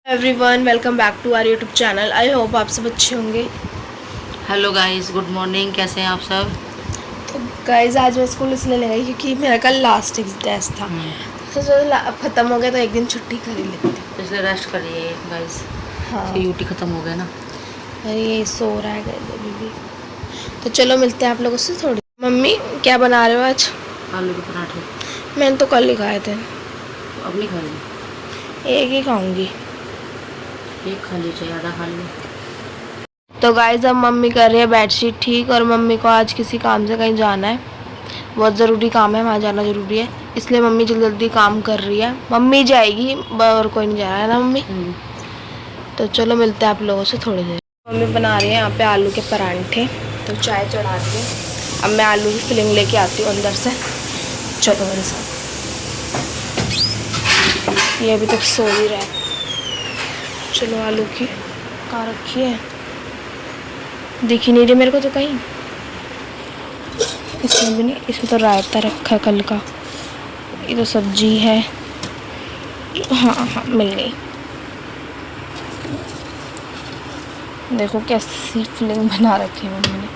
Everyone welcome back to our YouTube channel. I hope आप सब अच्छे होंगे। Hello guys, good morning. कैसे हैं आप सब? तो गाइज आज मैं स्कूल इसलिए नहीं गई क्योंकि मेरा कल लास्ट टेस्ट था। तो अब ख़त्म हो गया तो एक दिन छुट्टी कर ही लेती हूँ। तो इसलिए रेस्ट करिए गाइस। हाँ, यूटी ख़त्म हो गया ना। अरे ये सो रहा है गाइस अभी भी। तो चलो मिलते हैं आप लोगों से थोड़ी। मम्मी क्या बना रहे हो आज? आलू के पराठे। मैंने तो कल ही खाए थे। तो अब नहीं खाएंगे? एक ही खाऊंगी। एक खा लीजिए, आधा खा लीजिए। तो गाइज अब मम्मी कर रही है बेडशीट ठीक, और मम्मी को आज किसी काम से कहीं जाना है। बहुत ज़रूरी काम है, वहाँ जाना ज़रूरी है, इसलिए मम्मी जल्दी जल्दी काम कर रही है। मम्मी जाएगी और कोई नहीं जा रहा है ना मम्मी। तो चलो मिलते हैं आप लोगों से थोड़ी देर। मम्मी बना रही है यहाँ पे आलू के परांठे। तो चाय चढ़ा दी है। अब मैं आलू की फिलिंग लेके आती हूँ अंदर से। चलो मेरे साथ। ये अभी तक सो ही रहा है। चलो आलू की कहाँ रखी है, दिख ही नहीं रही मेरे को तो कहीं। इसमें भी नहीं, इसमें तो रायता रखा है कल का। ये तो सब्जी है। हाँ हाँ मिल गई। देखो कैसी फिलिंग बना रखी है मम्मी ने।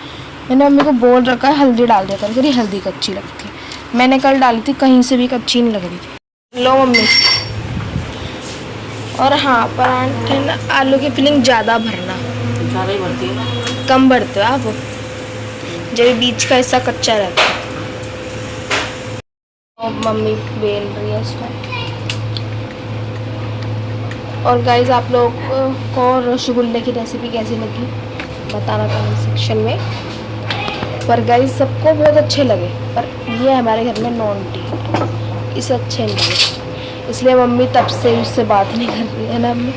मैंने मम्मी को बोल रखा है हल्दी डाल दिया कर, करी हल्दी कच्ची लगती है। मैंने कल डाली थी, कहीं से भी कच्ची नहीं लग रही थी। लो मम्मी। और हाँ परांठे ना आलू की फिलिंग ज़्यादा भरना। ज़्यादा ही भरती है ना। कम भरते हो आप, जब बीच का हिस्सा कच्चा रहता है। और मम्मी बेल रही है इसमें। और गाइज आप लोग को रसगुल्ले की रेसिपी कैसी लगी बताना कमेंट सेक्शन में। पर गाइज सबको बहुत अच्छे लगे, पर ये हमारे घर में नॉन टी, इसे अच्छे नहीं लगे, इसलिए मम्मी तब से उससे बात नहीं कर रही है ना मम्मी।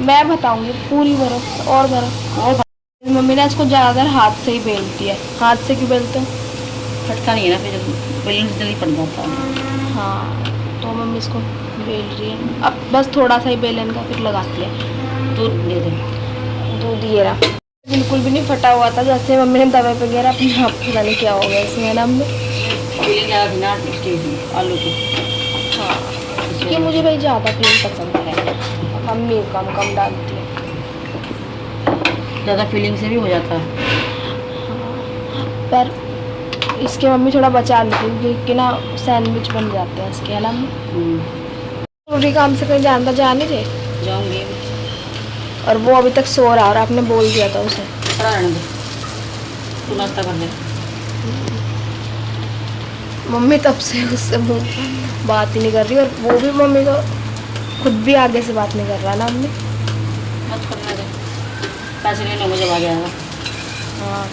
मैं बताऊंगी पूरी बर्फ और बर्फ। मम्मी ने इसको ज़्यादातर हाथ से ही बेलती है। हाथ से क्यों बेलते हो? फटता नहीं है ना, फिर बेलन से जल्दी पड़ जाता है। हाँ तो मम्मी इसको बेल रही है। अब बस थोड़ा सा ही बेलन का फिर लगाती है। दूध दे दे। दूध ये रहा, बिल्कुल भी नहीं फटा हुआ था। जैसे मम्मी ने दवा पे गिरा अपने आप पता नहीं क्या हो गया इसमें ना मम्मी। फीलिंग ज़्यादा थी ना आलू की। हाँ क्योंकि मुझे भाई ज़्यादा क्रीम पसंद है, मम्मी कम कम डालती है। ज़्यादा फीलिंग से भी हो जाता है। पर इसके मम्मी थोड़ा बचा लेती है क्योंकि ना सैंडविच बन जाते हैं इसके, है ना मम्मी। जरूरी काम से कहीं जानता जा नहीं रहे। जाऊँगी। और वो अभी तक सो रहा, और आपने बोल दिया था उसे खड़ा रहने दो, तू नाश्ता कर ले। मम्मी तब से उससे बात ही नहीं कर रही, और वो भी मम्मी को खुद भी आगे से बात नहीं कर रहा ना मम्मी। मत करने दे, पैसे लेने मुझे आ जाएगा। हाँ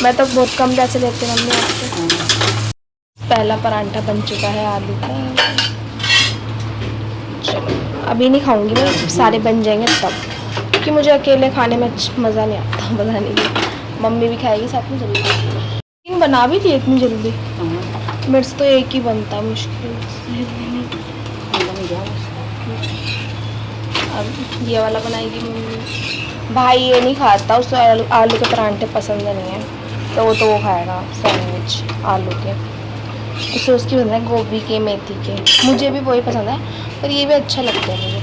मैं तो बहुत कम पैसे लेती हूँ मम्मी आपसे। पहला परांठा बन चुका है आलू का। चलो अभी नहीं खाऊंगी मैं, सारे बन जाएंगे तब, क्योंकि मुझे अकेले खाने में मज़ा नहीं आता बनाने की। मम्मी भी खाएगी साथ में जल्दी। लेकिन बना भी थी इतनी जल्दी, मेरे से तो एक ही बनता है मुश्किल से। अब ये वाला बनाएगी मम्मी। भाई ये नहीं खाता, उसे आलू के परांठे पसंद नहीं है, तो वो खाएगा सैंडविच आलू के। उसे उसकी पसंद है गोभी के, मेथी के। मुझे भी वही पसंद है, पर ये भी अच्छा लगता है मुझे।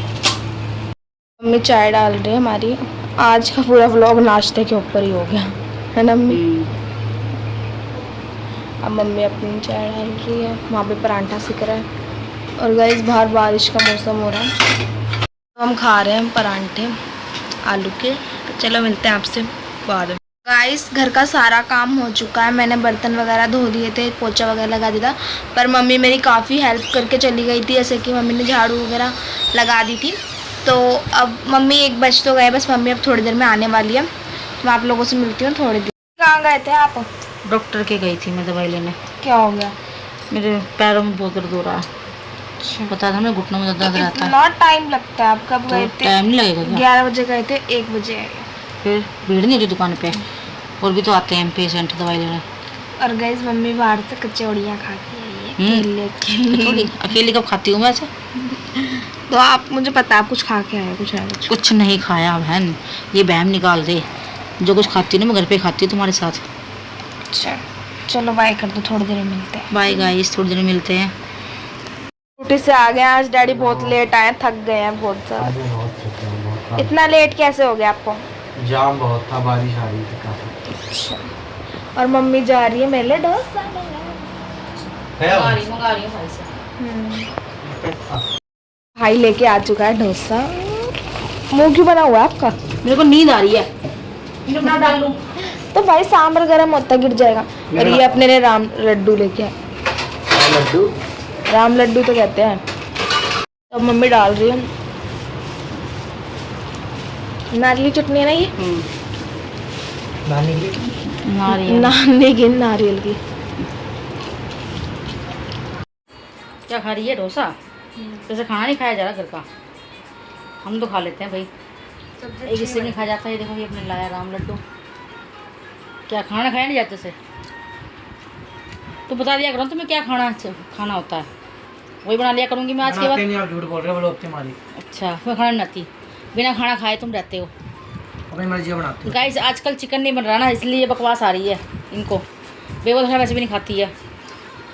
मम्मी चाय डाल रही है हमारी। आज का पूरा व्लॉग नाश्ते के ऊपर ही हो गया है ना मम्मी। अब मम्मी अपनी चाय डाल रही है, वहाँ पे परांठा सिक रहा है। और गाइस बाहर बारिश का मौसम हो रहा है, तो हम खा रहे हैं परांठे आलू के। तो चलो मिलते हैं आपसे बाद में। गाइस घर का सारा काम हो चुका है, मैंने बर्तन वगैरह धो दिए थे, पोछा वगैरह लगा दिया था, पर मम्मी मेरी काफ़ी हेल्प करके चली गई थी। जैसे कि मम्मी ने झाड़ू वगैरह लगा दी थी। तो अब मम्मी 1 बज तो गए, बस मम्मी अब थोड़ी देर में आने वाली है। मैं आप लोगों से मिलती हूँ थोड़ी देर। कहाँ गए थे आप? डॉक्टर के गई थी मैं दवाई लेने। क्या हो गया? मेरे पैरों में बहुत दर्द हो रहा है। पता था मैं, घुटनों में दर्द रहता है। इतना टाइम लगता है? आप कब गए थे? टाइम नहीं लगेगा क्या? 11 बजे गए थे, 1 बजे आए। फिर भीड़ नहीं होती दुकान पे, और भी तो आते हैं पेशेंट दवाई लेने। और गाइस मम्मी बाहर से कचौड़ियाँ खाती है अकेले। अकेली कब खाती हूँ मैं ऐसे? तो आप मुझे पता, आप कुछ खा के आए? कुछ नहीं खाया बहन, ये बहम निकाल दे। जो कुछ खाती हूँ ना मैं घर पे खाती हूँ तुम्हारे साथ। चलो बाय कर दो, थोड़ी देर में मिलते हैं। बाय गाइस, थोड़ी देर में मिलते हैं। ड्यूटी से आ गए आज डैडी, बहुत लेट आए, थक गए हैं बहुत ज़्यादा। आज मैं बहुत थका हूँ, बहुत काम। इतना लेट कैसे हो गया आपको? जाम बहुत था, बारिश आ रही थी काफी। और मम्मी जा रही है मेले डोसा मंगा रही हूँ भाई से। भाई लेके आ चुका है डोसा। मुंह क्यों बना हुआ है आपका? मेरे को नींद आ रही है, इन्हें बना डाल लूँ। तो भाई सांभर गर्म होता गिर जाएगा। और ये अपने ने राम लड्डू लेके आए। लड्डू राम लड्डू तो कहते हैं। तो मम्मी डाल रही है नारियल चटनी है ना ये, नारियल की। क्या खा रही है? डोसा। जैसे खाना नहीं खाया जा रहा घर का, हम तो खा लेते हैं भाई। एक इससे नहीं खाया जाता। ये देखो, ये अपने लाया राम लड्डू। क्या खाना खाया नहीं जाते से? तो बता दिया करो तुम्हें क्या खाना होता है, वही बना लिया करूँगी मैं आज के बाद। नहीं, आप झूठ बोल रहे हो, बोलो अपनी मारी। अच्छा, मैं खाना नहीं बनाती, बिना खाना खाए तुम रहते हो। अपनी मर्जी से बनाती हूँ। गाइस आजकल चिकन नहीं बन रहा ना, इसलिए ये बकवास आ रही है इनको। बेबो तो वैसे भी नहीं खाती है,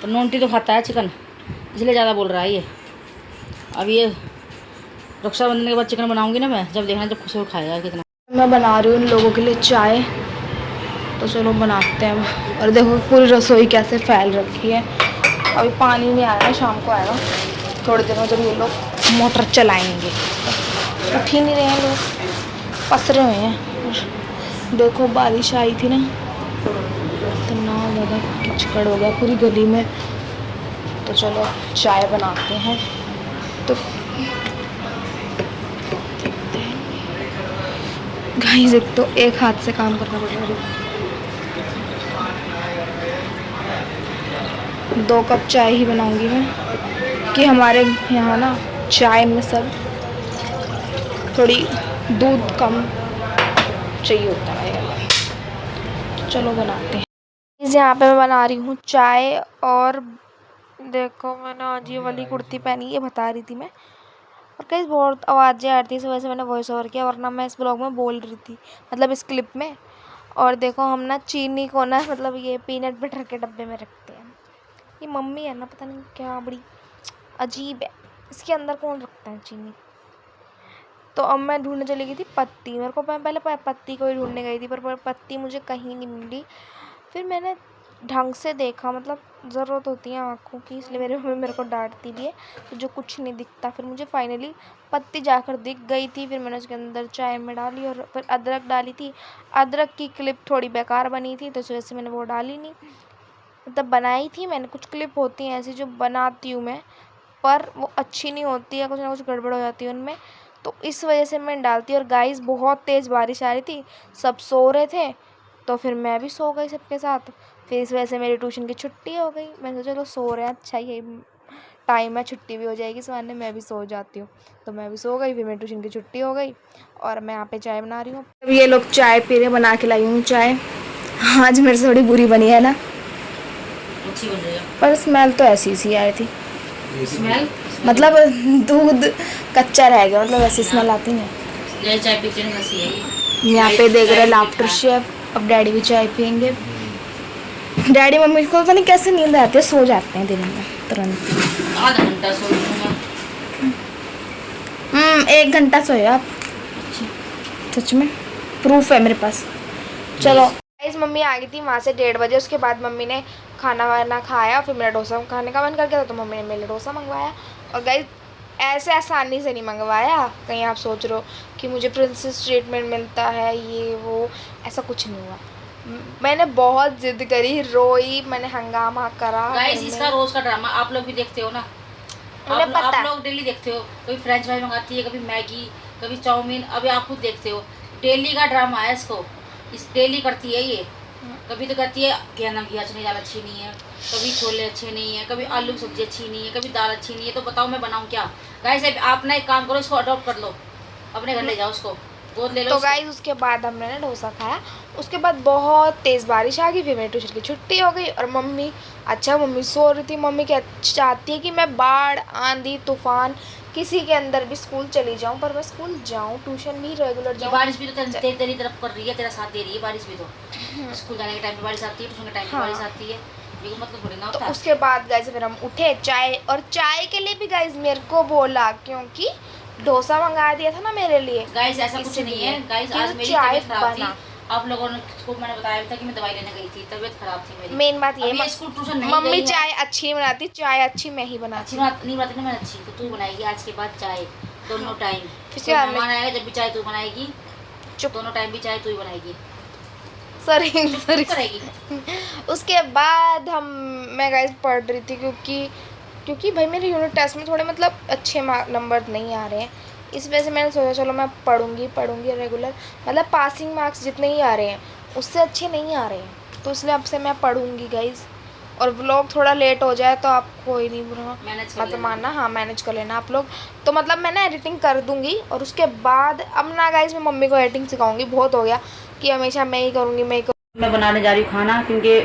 तो नोंटी तो खाता है चिकन, इसलिए ज़्यादा बोल रहा है ये। अब ये रक्षाबंधन के बाद चिकन बनाऊंगी ना मैं, जब देखना, जब खुश हो खाएगा कितना। मैं बना रही हूँ उन लोगों के लिए चाय, तो चलो बनाते हैं। और देखो पूरी रसोई कैसे फैल रखी है। अभी पानी नहीं आया है, शाम को आएगा थोड़ी देर में, जब ये लोग मोटर चलाएंगे। उठ ही नहीं रहे हैं लोग, पसरे हुए हैं। और देखो बारिश आई थी ना, इतना ज़्यादा कीचड़ हो गया पूरी गली में। तो चलो चाय बनाते हैं। तो गाइस एक तो एक हाथ से काम करना पड़ रहा है। 2 कप चाय ही बनाऊंगी मैं, कि हमारे यहाँ ना चाय में सब थोड़ी दूध कम चाहिए होता है। चलो बनाते हैं। इस यहाँ पे मैं बना रही हूँ चाय। और देखो मैंने आज ये वाली कुर्ती पहनी है, बता रही थी मैं। और कई बहुत आवाज़ें आ रही थी, इस वजह से मैंने वॉइस ओवर किया, वरना मैं इस ब्लॉग में बोल रही थी, मतलब इस क्लिप में। और देखो हम ना चीनी को ना, मतलब ये पीनट बटर के डब्बे में रखते हैं। ये मम्मी है ना, पता नहीं क्या बड़ी अजीब है, इसके अंदर कौन रखता है चीनी। तो अब मैं ढूंढने चली गई थी पत्ती। मेरे को मैं पहले पत्ती को ही ढूंढने गई थी, पर पत्ती मुझे कहीं नहीं मिली। फिर मैंने ढंग से देखा, मतलब ज़रूरत होती है आँखों की, इसलिए मेरी मम्मी मेरे को डांटती भी है तो जो कुछ नहीं दिखता। फिर मुझे फाइनली पत्ती जाकर दिख गई थी। फिर मैंने उसके अंदर चाय में डाली, और फिर अदरक डाली थी। अदरक की क्लिप थोड़ी बेकार बनी थी, तो इस वजह से मैंने वो डाली नहीं। मतलब बनाई थी मैंने, कुछ क्लिप होती हैं ऐसी जो बनाती हूँ मैं, पर वो अच्छी नहीं होती है, कुछ ना कुछ गड़बड़ हो जाती है उनमें, तो इस वजह से मैं डालती। और गाइस बहुत तेज़ बारिश आ रही थी, सब सो रहे थे, तो फिर मैं भी सो गई सबके साथ। फिर इस वजह से मेरी ट्यूशन की छुट्टी हो गई। मैं सोचा चलो सो रहे हैं, अच्छा ये टाइम है, छुट्टी भी हो जाएगी, इस बहाने मैं भी सो जाती हूँ। तो मैं भी सो गई, फिर मेरी ट्यूशन की छुट्टी हो गई। और मैं यहाँ पे चाय बना रही हूँ। अब ये लोग चाय पी रहे, बना के लाई हूँ चाय। आज मेरे से थोड़ी बुरी बनी है ना, अच्छी बन रही है, पर स्मेल तो ऐसी सी आ रही थी। स्मेल मतलब दूध कच्चा रह गया, मतलब ऐसी स्मेल आती है। ये चाय पीते नहीं हंसी है। यहाँ पे देख रहे लाफ्टर शेफ। अब डैडी भी चाय पियेंगे। डैडी मम्मी को पता नहीं कैसे नींद आती है, सो जाते हैं दिन में तुरंत। आधा घंटा सो रही हूँ मैं। 1 घंटा सोए आप? सच में प्रूफ है मेरे पास। चलो गाइस मम्मी आ गई थी वहाँ से 1:30 बजे। उसके बाद मम्मी ने खाना वाना खाया, फिर मेरा डोसा खाने का मन कर गया, तो मम्मी ने मेरे डोसा मंगवाया। और गाइस ऐसे आसानी से नहीं मंगवाया, कहीं आप सोच रहे हो कि मुझे प्रिंसेस ट्रीटमेंट मिलता है ये वो, ऐसा कुछ नहीं हुआ। मैंने बहुत जिद करी, रोई, मैंने हंगामा करा। गाइस इसका रोज का ड्रामा आप लोग भी देखते हो ना, आप लोग डेली देखते हो। कभी फ्रेंच फ्राई मंगाती है, कभी मैगी, कभी चाउमीन, अभी आप खुद देखते हो। डेली का ड्रामा है इसको, इस डेली करती है ये। कभी तो कहती है क्या नाम की चटनी दाल अच्छी नहीं है, कभी छोले अच्छे नहीं है, कभी आलू की सब्जी अच्छी नहीं है, कभी दाल अच्छी नहीं है। तो बताओ मैं बनाऊँ क्या? गाइस आप ना एक काम करो, इसको अडॉप्ट कर लो, अपने घर ले जाओ उसको, गोद ले लो। तो गाइस उसके बाद हमने ना डोसा खाया। उसके बाद बहुत तेज़ बारिश आ गई, फिर मेरी ट्यूशन की छुट्टी हो गई। और मम्मी मम्मी सो रही थी। मम्मी क्या चाहती है कि मैं बाढ़ आंधी तूफान किसी के अंदर भी स्कूल चली जाऊं, पर मैं स्कूल जाऊं, ट्यूशन भी रेगुलर जाऊं। बारिश भी तो तेरी तरफ कर रही है, तेरा साथ दे रही है बारिश भी तो। स्कूल जाने के टाइम पे बारिश आती है, ट्यूशन के टाइम पे बारिश आती है। ये मतलब थोड़ी ना तो होता है। उसके बाद गाइस फिर हम उठे चाय, और चाय के लिए भी गाइस मेरे को बोला, क्योंकि डोसा मंगा दिया था ना मेरे लिए। गाइस ऐसा कुछ नहीं है गाइस, आज मेरी चाय तबीयत खराब थी। बना। आप लोगों ने को मैंने बताया भी था कि मैं दवाई लेने गई थी, तबीयत खराब थी मेरी। मेन बात ये अभी स्कूल ट्यूशन नहीं मम्मी गई है। चाय अच्छी बनाती, चाय अच्छी मैं ही अच्छी बनाती। बात नहीं, बात नहीं, मैं अच्छी तो तू बनाएगी आज के बाद चाय दोनों टाइम। फिर कोई क्या मेहमान आएगा जब भी चाय तू बनाएगी, चुप। दोनों टाइम भी चाय तू ही बनाएगी। सॉरी चुप सॉरी। करेगी। उसके बाद मैं गाइस पढ़ रही थी, क्योंकि भाई मेरे यूनिट टेस्ट में थोड़े मतलब अच्छे नंबर नहीं आ रहे हैं, इस वजह से मैंने सोचा चलो मैं पढ़ूंगी रेगुलर, मतलब पासिंग मार्क्स जितने ही आ रहे हैं उससे अच्छे नहीं आ रहे हैं, तो इसलिए अब से मैं पढ़ूंगी गाइस। और व्लॉग थोड़ा लेट हो जाए तो आप कोई नहीं बुरा मत मानना, हाँ मैनेज कर लेना आप लोग। तो मतलब मैं ना एडिटिंग कर दूंगी, और उसके बाद अब ना गाइस मैं मम्मी को एडिटिंग सिखाऊंगी। बहुत हो गया कि हमेशा मैं ही करूँगी मैं बनाने जा रही हूँ खाना, क्योंकि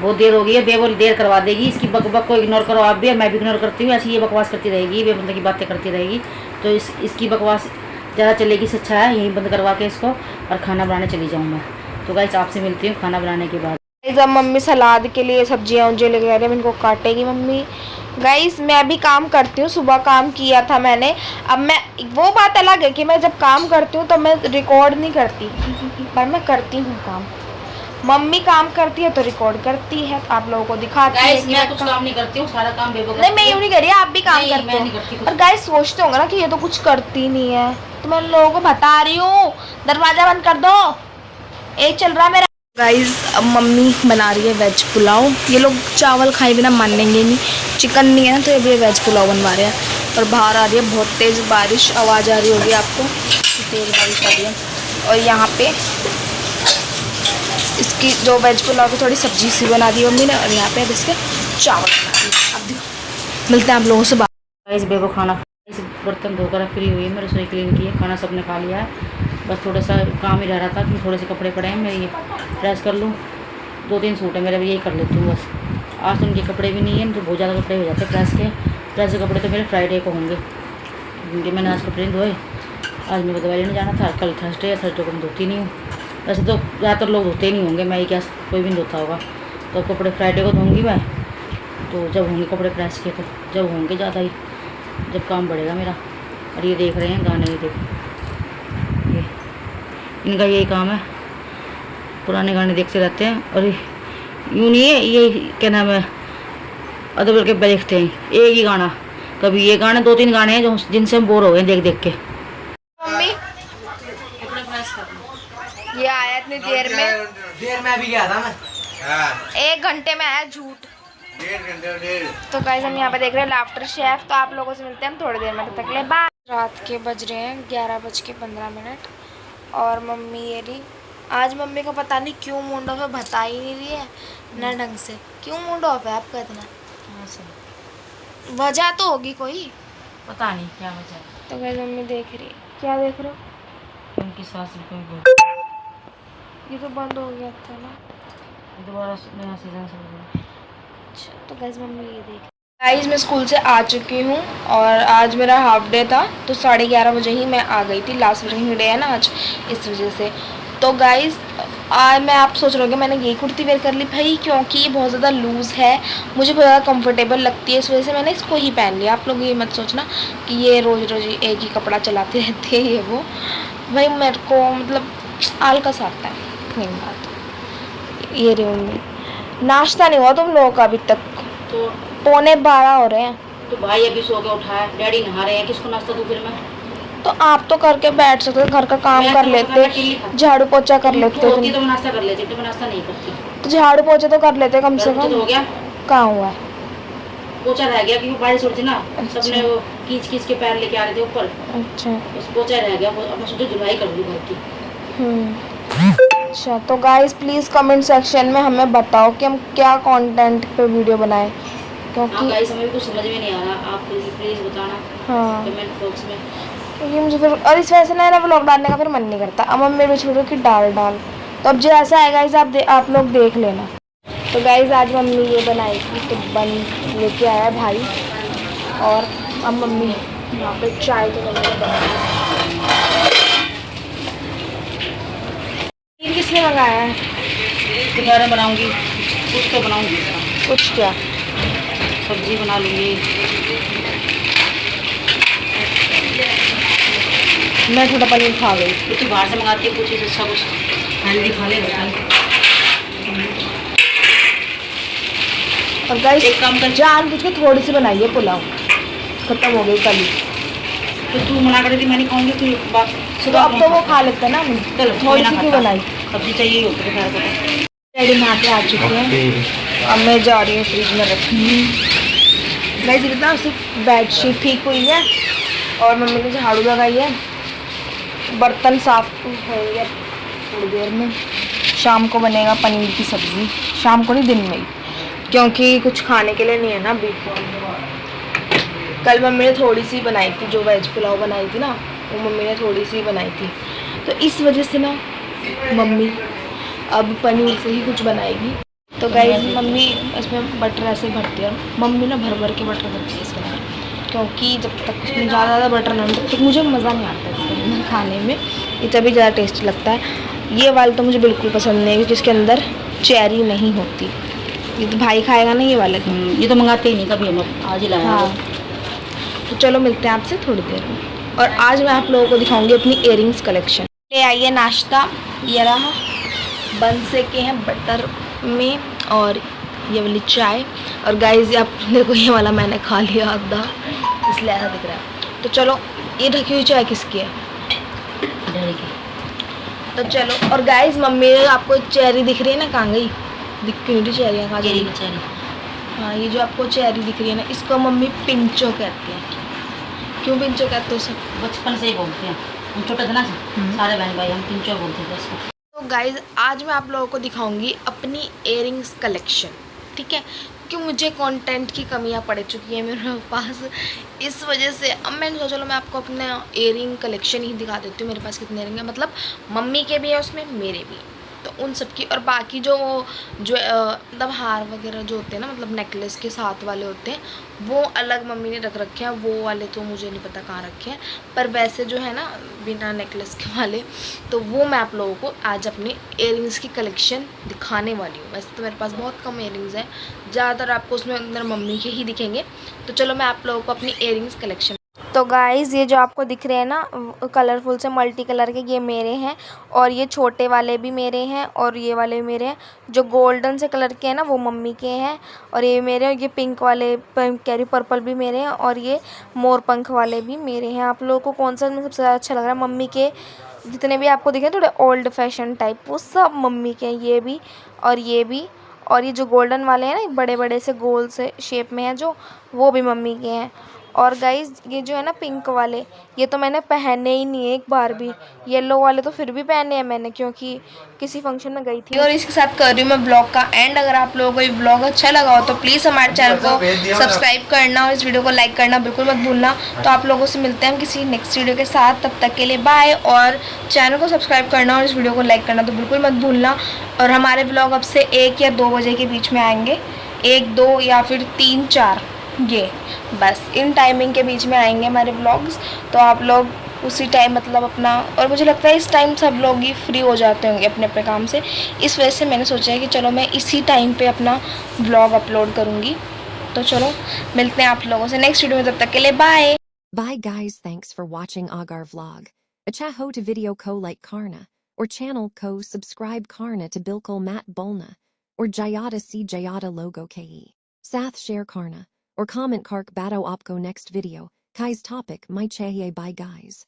बहुत देर हो गई है। बेवल देर करवा देगी, इसकी बक को इग्नोर करो आप भी, मैं भी इग्नोर करती हूँ। ऐसी ये बकवास करती रहेगी, बेमतलब की बातें करती रहेगी, तो इसकी बकवास ज़्यादा चलेगी से अच्छा है यहीं बंद करवा के इसको और खाना बनाने चली जाऊँ मैं। तो गाइस आपसे मिलती हूँ खाना बनाने के बाद। जब मम्मी सलाद के लिए सब्जियां लेके आ रही है, इनको काटेगी मम्मी। गाइस मैं भी काम करती हूँ, सुबह काम किया था मैंने। अब मैं, वो बात अलग है कि मैं जब काम करती हूँ तो मैं रिकॉर्ड नहीं करती, पर मैं करती हूँ काम। मम्मी काम करती है तो रिकॉर्ड करती है, आप लोगों को दिखाती है कि मैं कुछ काम नहीं करती हूँ, सारा काम बेबो नहीं मैं यूँ नहीं कर रही, आप भी काम करते हो। और गाइस सोचते होंगे ना कि ये तो कुछ करती नहीं है, तो मैं लोगों को बता रही हूँ दरवाजा बंद कर दो, एक चल रहा मेरा। गाइस अब मम्मी बना रही है वेज पुलाव। ये लोग चावल खाए बिना मानेंगे नहीं, चिकन नहीं है ना, तो ये भी वेज पुलाव बनवा रहे हैं। और बाहर आ रही है बहुत तेज़ बारिश, आवाज़ आ रही होगी आपको, तेज़ बारिश आ रही है। और यहाँ पे इसकी जो वेज पुलाव की थोड़ी सब्जी सी बना दी मम्मी ने, और यहाँ पे अब इसके चावल बना दिए। अब देखो मिलते हैं आप लोगों से। गाइस बेबो खाना, इस बर्तन धोकर फ्री हुई है, मेरे रसोई क्लीन की है, खाना सबने खा लिया है। बस थोड़ा सा काम ही रह रहा था कि थोड़े से कपड़े पड़े हैं, मैं ये प्रेस कर लूँ। 2-3 सूट है मेरे, भी यही कर लेती हूँ बस। आज तो उनके कपड़े भी नहीं है, तो बहुत ज़्यादा कपड़े हो जाते हैं प्रेस के कपड़े तो मेरे फ्राइडे को होंगे, क्योंकि मैंने आज कपड़े नहीं धोए। आज मेरे को दवाई लेने जाना था, कल थर्सडे है, थर्सडे को मैं धोती नहीं हूँ। वैसे तो ज़्यादातर लोग धोते नहीं होंगे, मैं ही क्या कोई भी नहीं धोता होगा। तो कपड़े फ्राइडे को धोऊँगी मैं, तो जब होंगे कपड़े प्रेस के, तो जब होंगे ज़्यादा ही, जब काम बढ़ेगा मेरा। और ये देख रहे हैं गाने, ये देखो, ये इनका यही काम है, पुराने गाने देखते रहते हैं। और यूँ नहीं है, ये क्या नाम है, अदबल के देखते हैं एक ही गाना, कभी ये गाने 2-3 गाने हैं जो जिनसे हम बोर हो गए देख देख के। मम्मी ये आया इतनी देर में अभी गया था मैं। 1 घंटे में आया, झूठ। तो गाइस हम यहाँ पे देख रहे हैं लाफ्टर शेफ। तो आप लोगों से मिलते हैं हम थोड़ी देर में, तब तक के लिए बाय। रात के बज रहे हैं 11:15, और मम्मी ये रही। आज मम्मी को पता नहीं क्यों मूड ऑफ है, बता ही नहीं रही है ना ढंग से। क्यों मूड ऑफ है आपका इतना? वजह तो होगी कोई, पता नहीं क्या वजह है। तो गाइस मम्मी देख रही है। क्या देख रहे हो? उनकी सास भी कोई ये तो बंद हो गया था ना, दोबारा नया सीजन शुरू हुआ। अच्छा तो गाइस मम्मी ये देख। गाइस मैं स्कूल से आ चुकी हूँ, और आज मेरा हाफ डे था, तो 11:30 बजे ही मैं आ गई थी। लास्ट वर्किंग डे है ना आज, इस वजह से। तो गाइस आज मैं आप सोच रहे हो कि मैंने ये कुर्ती वेयर कर ली भाई, क्योंकि ये बहुत ज़्यादा लूज़ है, मुझे बहुत ज़्यादा कंफर्टेबल लगती है, इस वजह से मैंने इसको ही पहन लिया। आप लोग ये मत सोचना कि ये रोज़ रोज़ एक ही कपड़ा चलाते रहते हैं ये वो, भाई मेरे को मतलब आलकस आता है। नहीं बात ये रही मम्मी, नाश्ता नहीं हुआ तुम लोगों का अभी तक, तो 11:15 हो रहे हैं। तो भाई अभी सो के उठा है, डैडी नहा रहे हैं, किसको नाश्ता दूं फिर मैं? तो आप तो करके बैठ सकते, घर का काम कर लेते, झाड़ू पोछा कर लेते। होती तो मैं नाश्ता कर लेती, तो मैं नाश्ता नहीं करती। तो झाड़ू पोछा तो कर लेते कम से कम। तो हो गया, कहाँ हुआ है? पोछा रह गया क्योंकि बारिश होती ना, सबने वो खींच के पैर लेके आ रहे थे ऊपर। अच्छा उस पोछा रह गया, अब मैं सोची धुलाई कर दूं घर की। अच्छा तो गाइस प्लीज़ कमेंट सेक्शन में हमें बताओ कि हम क्या कंटेंट पे वीडियो बनाएं, क्योंकि गाइस हमें भी कुछ समझ में नहीं आ रहा, आप प्लीज़ बताना हाँ कमेंट बॉक्स में, क्योंकि मुझे फिर, और इस वजह से ना व्लॉग डालने का फिर मन नहीं करता। अब मम्मी भी छोड़ो कि डाल। तो अब जैसा है गाइस आप लोग देख लेना। तो गाइस आज मम्मी ये बनाई थी, तो बन लेके आया भाई, और अब मम्मी यहाँ पे चाय तो मम्मी ने बनाई। किसने मंगाया है? दोबारा बनाऊंगी, कुछ तो बनाऊंगी। कुछ क्या? सब्जी बना लूँगी। मैं थोड़ा पनीर खा गई। कुछ बाहर से मंगाती है, कुछ अच्छा कुछ हेल्दी खा लेगा। और गाइस एक काम कर, जानबूझ के थोड़ी सी बनाई है पुलाव, खत्म हो गई कल ही। तो तू मना कर रही थी, मैं नहीं खाऊंगी। तो अब तो वो खा लेते ना, थोड़ी सी क्यों बनाई? सब्जी चाहिए ही होती है को। डैडी नहा के आ चुके हैं, अब मैं जा रही हूँ फ्रिज में रखनी। गाइस इतना सिर्फ बेडशीट ठीक हुई है और मम्मी ने झाड़ू लगाई है, बर्तन साफ होंगे थोड़ी देर में। शाम को बनेगा पनीर की सब्ज़ी, शाम को नहीं दिन में ही, क्योंकि कुछ खाने के लिए नहीं है ना अभी। कल मम्मी ने थोड़ी सी बनाई थी, जो वेज पुलाव बनाई थी ना, वो मम्मी ने थोड़ी सी बनाई थी, तो इस वजह से ना मम्मी अब पनीर से ही कुछ बनाएगी। तो गाइस मम्मी इसमें बटर ऐसे भरती है, मम्मी ना भर भर के बटर भरती है इसके अंदर, क्योंकि जब तक उसमें ज़्यादा बटर ना हो तो मुझे मज़ा नहीं आता इसके अंदर खाने में, ये तभी ज़्यादा टेस्टी लगता है। ये वाला तो मुझे बिल्कुल पसंद नहीं है, जिसके अंदर चेरी नहीं होती। ये तो भाई खाएगा ना ये वाला। ये तो मंगाते ही नहीं कभी हम, आज ही लाया। हाँ, तो चलो मिलते हैं आपसे थोड़ी देर में। और आज मैं आप लोगों को दिखाऊंगी अपनी इयररिंग्स कलेक्शन। ले आइए नाश्ता, ये रहा, बन से के हैं बटर में, और ये वाली चाय। और गाइस आप देखो ये वाला मैंने खा लिया आधा, इसलिए ऐसा दिख रहा है। तो चलो, ये ढकी हुई चाय किसकी है? डैडी की। तो चलो, और गाइस मम्मी ने आपको चेरी दिख रही है ना, कहाँ गई? दिख क्यों नहीं? चेरियाँ खा चेरी गई। बेचारी। हाँ, ये जो आपको चेरी दिख रही है ना, इसको मम्मी पिंचो कहती है। क्यों पिंचो कहते हो सब? बचपन से ही बोलते हैं, हम छोटे थे ना, सारे बहन भाई हम पिंचो बोलते थे उसको। तो गाइज आज मैं आप लोगों को दिखाऊंगी अपनी इयररिंग्स कलेक्शन, ठीक है? क्योंकि मुझे कंटेंट की कमियां पड़ चुकी है मेरे पास, इस वजह से अब मैंने सोचा चलो मैं आपको अपने इयररिंग कलेक्शन ही दिखा देती हूँ। मेरे पास कितने इयररिंग है, मतलब मम्मी के भी है उसमें, मेरे भी, तो उन सब की। और बाकी जो मतलब हार वगैरह जो होते हैं ना, मतलब नेकलेस के साथ वाले होते हैं, वो अलग मम्मी ने रख रखे हैं। वो वाले तो मुझे नहीं पता कहाँ रखे हैं, पर वैसे जो है ना बिना नेकलेस के वाले, तो वो मैं आप लोगों को आज अपने इयररिंग्स की कलेक्शन दिखाने वाली हूँ। वैसे तो मेरे पास बहुत कम इयररिंग्स हैं, ज़्यादातर आपको उसमें अंदर मम्मी के ही दिखेंगे। तो चलो मैं आप लोगों को अपनी इयररिंग्स कलेक्शन। तो गाइज़ ये जो आपको दिख रहे हैं ना कलरफुल से मल्टी कलर के, ये मेरे हैं, और ये छोटे वाले भी मेरे हैं, और ये वाले भी मेरे हैं। जो गोल्डन से कलर के हैं ना वो मम्मी के हैं, और ये मेरे हैं। ये पिंक वाले, कैरी पर्पल भी मेरे हैं, और ये मोर पंख वाले भी मेरे हैं। आप लोगों को कौन सा सबसे ज़्यादा अच्छा लग रहा है? मम्मी के जितने भी आपको दिखे थोड़े ओल्ड फैशन टाइप, वो सब मम्मी के हैं, ये भी और ये भी। और ये जो गोल्डन वाले हैं ना, बड़े बड़े से गोल से शेप में हैं जो, वो भी मम्मी के हैं। और गाइज़ ये जो है ना पिंक वाले, ये तो मैंने पहने ही नहीं है एक बार भी। येलो वाले तो फिर भी पहने हैं मैंने, क्योंकि किसी फंक्शन में गई थी। और इसके साथ कर रही हूँ मैं ब्लॉग का एंड। अगर आप लोगों को ये ब्लॉग अच्छा लगा हो तो प्लीज़ हमारे चैनल को सब्सक्राइब करना और इस वीडियो को लाइक करना बिल्कुल मत भूलना। तो आप लोगों से मिलते हैं हम किसी नेक्स्ट वीडियो के साथ, तब तक के लिए बाय। और चैनल को सब्सक्राइब करना और इस वीडियो को लाइक करना तो बिल्कुल मत भूलना। और हमारे ब्लॉग अब से 1 या 2 बजे के बीच में आएंगे, 1, 2 या फिर 3, 4, ये बस इन टाइमिंग के बीच में आएंगे हमारे व्लॉग्स। तो आप लोग उसी टाइम मतलब अपना, और मुझे लगता है इस टाइम सब लोग ही फ्री हो जाते होंगे अपने अपने काम से, इस वजह से मैंने सोचा है कि चलो मैं इसी टाइम पे अपना व्लॉग अपलोड करूँगी। तो चलो मिलते हैं आप लोगों से नेक्स्ट वीडियो में, तब तक के लिए bye. Bye guys, thanks for watching Agar vlog. Acha ho to video ko like Karna, or channel ko subscribe Karna to Bilkul Mat Bolna, or Jayata si Jayata logo ke. Sath share Karna, or comment Kark Bato Opko next video, Kai's topic my chahiye bye guys.